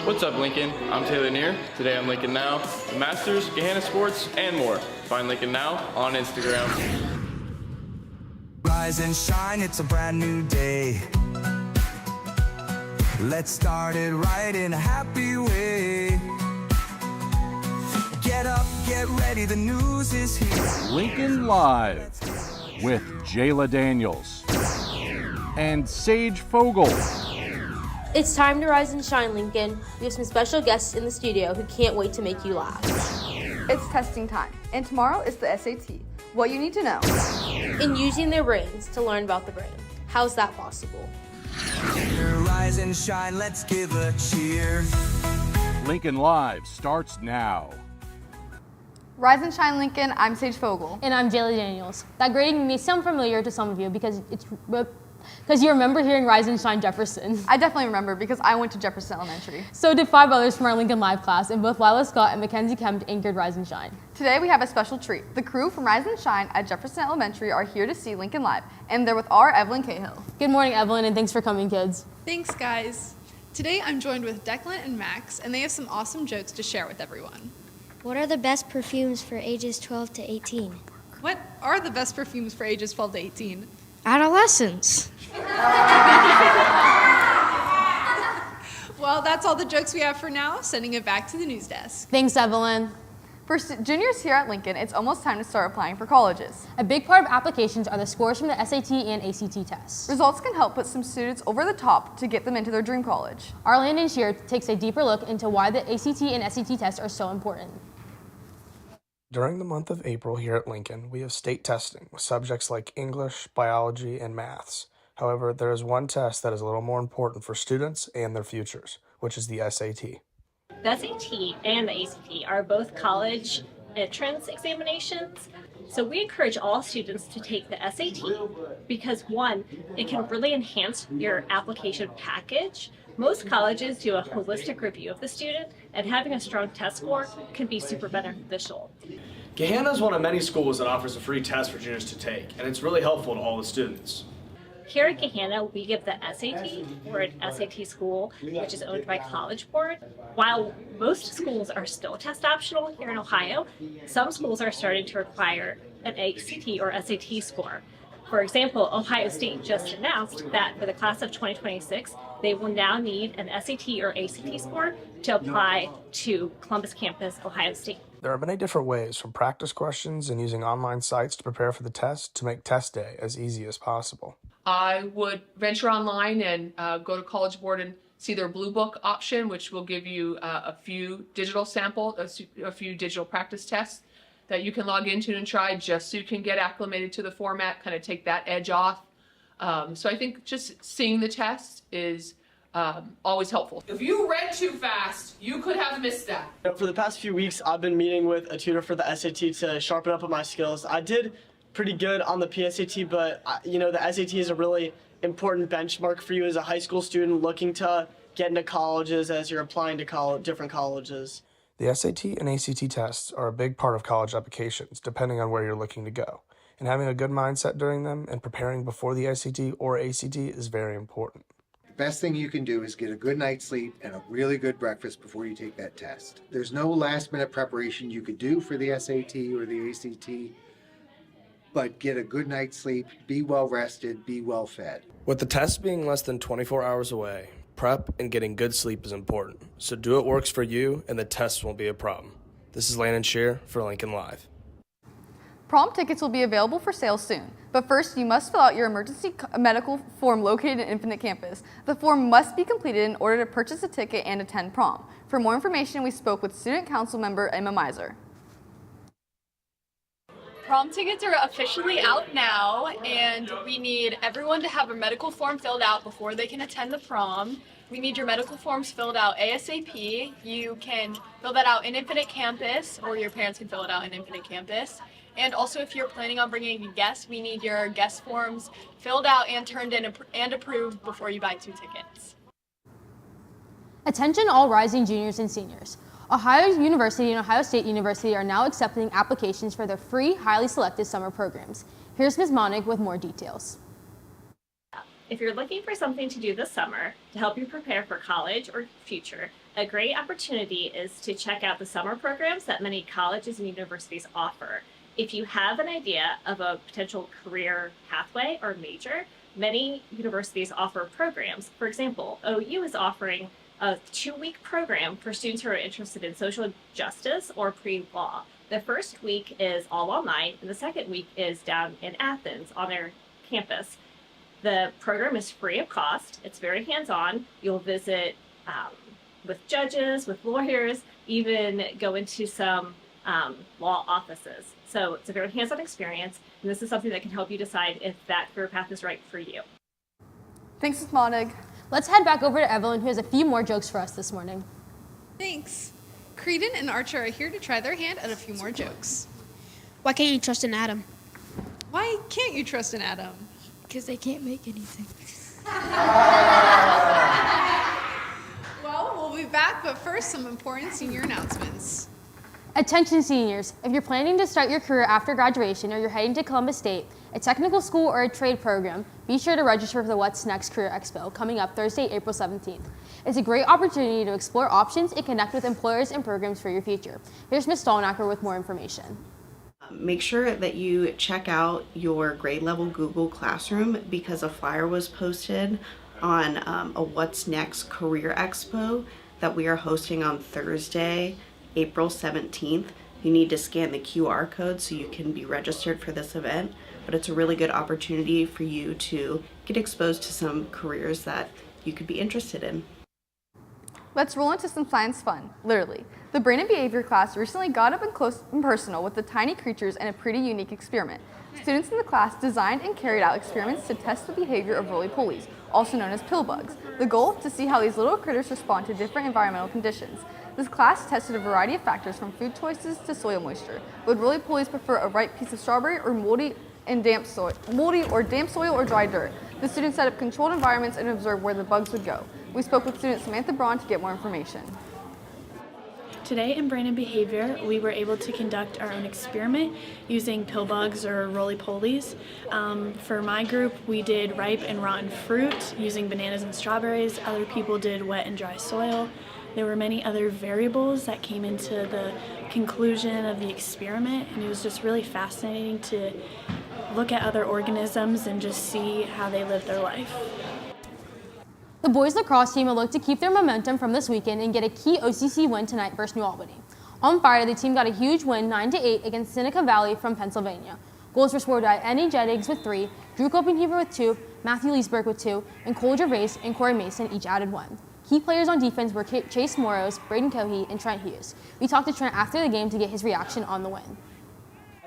What's up, Lincoln? I'm Taylor Neer. Today on Lincoln Now, the Masters, Gahanna Sports, and more. Find Lincoln Now on Instagram. Rise and shine, it's a brand new day. Let's start it right in a happy way. Get up, get ready, the news is here. Lincoln Live with Jayla Daniels and Sage Fogel. It's time to rise and shine, Lincoln. We have some special guests in the studio who can't wait to make you laugh. It's testing time, and tomorrow is the SAT. What you need to know. In using their brains to learn about the brain. How's that possible? Rise and shine, let's give a cheer. Lincoln Live starts now. Rise and shine, Lincoln. I'm Sage Fogel. And I'm Jayla Daniels. That grading may sound familiar to some of you because you remember hearing Rise and Shine Jefferson. I definitely remember because I went to Jefferson Elementary. So did 5 others from our Lincoln Live class, and both Lila Scott and Mackenzie Kemp anchored Rise and Shine. Today we have a special treat. The crew from Rise and Shine at Jefferson Elementary are here to see Lincoln Live, and they're with our Evelyn Cahill. Good morning, Evelyn, and thanks for coming, kids. Thanks, guys. Today I'm joined with Declan and Max, and they have some awesome jokes to share with everyone. What are the best perfumes for ages 12 to 18? What are the best perfumes for ages 12 to 18? Adolescents. Well, that's all the jokes we have for now. Sending it back to the news desk. Thanks, Evelyn. For juniors here at Lincoln, it's almost time to start applying for colleges. A big part of applications are the scores from the SAT and ACT tests. Results can help put some students over the top to get them into their dream college. Our Landon Shear takes a deeper look into why the ACT and SAT tests are so important. During the month of April here at Lincoln, we have state testing with subjects like English, biology, and maths. However, there is one test that is a little more important for students and their futures, which is the SAT. The SAT and the ACT are both college entrance examinations, so we encourage all students to take the SAT because, one, it can really enhance your application package. Most colleges do a holistic review of the student, and having a strong test score can be super beneficial. Gahanna is one of many schools that offers a free test for juniors to take, and it's really helpful to all the students. Here at Gahanna, we give the SAT. We're an SAT school, which is owned by College Board. While most schools are still test optional here in Ohio, some schools are starting to require an ACT or SAT score. For example, Ohio State just announced that for the class of 2026, they will now need an SAT or ACT score to apply to Columbus campus, Ohio State. There are many different ways, from practice questions and using online sites to prepare for the test to make test day as easy as possible. I would venture online and go to College Board and see their Blue Book option, which will give you a few digital samples, a few digital practice tests that you can log into and try just so you can get acclimated to the format, kind of take that edge off. So I think just seeing the test is always helpful. If you read too fast, you could have missed that. For the past few weeks, I've been meeting with a tutor for the SAT to sharpen up on my skills. I did pretty good on the PSAT, but the SAT is a really important benchmark for you as a high school student looking to get into colleges as you're applying to different colleges. The SAT and ACT tests are a big part of college applications, depending on where you're looking to go. And having a good mindset during them and preparing before the SAT or ACT is very important. The best thing you can do is get a good night's sleep and a really good breakfast before you take that test. There's no last-minute preparation you could do for the SAT or the ACT, but get a good night's sleep, be well rested, be well fed. With the test being less than 24 hours away, prep and getting good sleep is important. So do what works for you and the test won't be a problem. This is Landon Shear for Lincoln Live. Prom tickets will be available for sale soon, but first you must fill out your emergency medical form located at Infinite Campus. The form must be completed in order to purchase a ticket and attend prom. For more information, we spoke with Student Council member Emma Miser. Prom tickets are officially out now, and we need everyone to have a medical form filled out before they can attend the prom. We need your medical forms filled out ASAP. You can fill that out in Infinite Campus, or your parents can fill it out in Infinite Campus. And also, if you're planning on bringing a guest, we need your guest forms filled out and turned in and approved before you buy 2 tickets. Attention all rising juniors and seniors. Ohio University and Ohio State University are now accepting applications for their free, highly selected summer programs. Here's Ms. Monig with more details. If you're looking for something to do this summer to help you prepare for college or future, A great opportunity is to check out the summer programs that many colleges and universities offer. If you have an idea of a potential career pathway or major, many universities offer programs. For example, OU is offering a 2-week program for students who are interested in social justice or pre-law. The first week is all online, and the second week is down in Athens on their campus. The program is free of cost. It's very hands-on. You'll visit with judges, with lawyers, even go into some law offices. So it's a very hands-on experience, and this is something that can help you decide if that career path is right for you. Thanks, Ms. Monig. Let's head back over to Evelyn, who has a few more jokes for us this morning. Thanks. Creedon and Archer are here to try their hand at a few more jokes. Why can't you trust an atom? Why can't you trust an atom? Because they can't make anything. Well, we'll be back, but first, some important senior announcements. Attention seniors, if you're planning to start your career after graduation or you're heading to Columbus State, a technical school or a trade program, be sure to register for the What's Next Career Expo coming up Thursday, April 17th. It's a great opportunity to explore options and connect with employers and programs for your future. Here's Ms. Stolnacker with more information. Make sure that you check out your grade level Google Classroom because a flyer was posted on a What's Next Career Expo that we are hosting on Thursday, April 17th. You need to scan the QR code so you can be registered for this event, but it's a really good opportunity for you to get exposed to some careers that you could be interested in. Let's roll into some science fun, literally. The Brain and Behavior class recently got up and close and personal with the tiny creatures in a pretty unique experiment. Students in the class designed and carried out experiments to test the behavior of roly-polies, also known as pill bugs. The goal, to see how these little critters respond to different environmental conditions. This class tested a variety of factors from food choices to soil moisture. Would roly-polies prefer a ripe piece of strawberry or moldy or damp soil or dry dirt? The students set up controlled environments and observed where the bugs would go. We spoke with student Samantha Braun to get more information. Today in Brain and Behavior, we were able to conduct our own experiment using pill bugs or roly-polies. For my group, we did ripe and rotten fruit using bananas and strawberries. Other people did wet and dry soil. There were many other variables that came into the conclusion of the experiment, and it was just really fascinating to look at other organisms and just see how they live their life. The boys lacrosse team will look to keep their momentum from this weekend and get a key OCC win tonight versus New Albany. On Friday, the team got a huge win 9-8 against Seneca Valley from Pennsylvania. Goals were scored by Annie Jennings with 3, Drew Copenhaver with 2, Matthew Leesberg with 2, and Cole Gervais and Corey Mason each added 1. Key players on defense were Chase Moros, Braden Cohey, and Trent Hughes. We talked to Trent after the game to get his reaction on the win.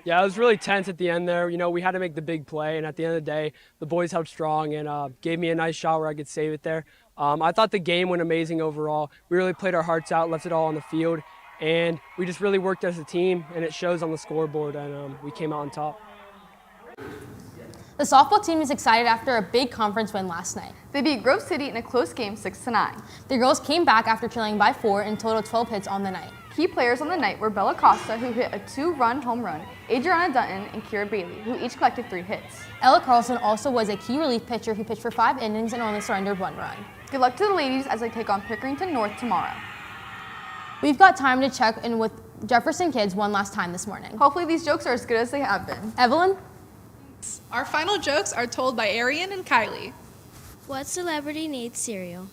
Yeah, it was really tense at the end there. You know, we had to make the big play, and at the end of the day, the boys held strong and gave me a nice shot where I could save it there. I thought the game went amazing overall. We really played our hearts out, left it all on the field, and we just really worked as a team, and it shows on the scoreboard, and we came out on top. The softball team is excited after a big conference win last night. They beat Grove City in a close game 6-9. The girls came back after trailing by 4 and totaled 12 hits on the night. Key players on the night were Bella Costa, who hit a 2-run home run, Adriana Dutton, and Kira Bailey, who each collected 3 hits. Ella Carlson also was a key relief pitcher who pitched for 5 innings and only surrendered 1 run. Good luck to the ladies as they take on Pickerington North tomorrow. We've got time to check in with Jefferson kids one last time this morning. Hopefully these jokes are as good as they have been. Evelyn? Our final jokes are told by Arian and Kylie. What celebrity needs cereal?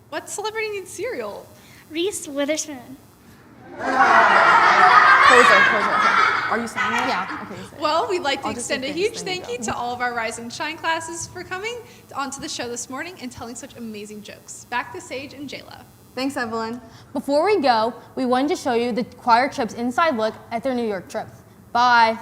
What celebrity needs cereal? Reese Witherspoon. Poser. Are you saying that? Yeah. Okay. Say Well, we'd like to I'll just extend a say huge thanks, thank you to all of our Rise and Shine classes for coming onto the show this morning and telling such amazing jokes. Back to Sage and Jayla. Thanks, Evelyn. Before we go, we wanted to show you the choir trip's inside look at their New York trip. Bye.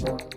Live.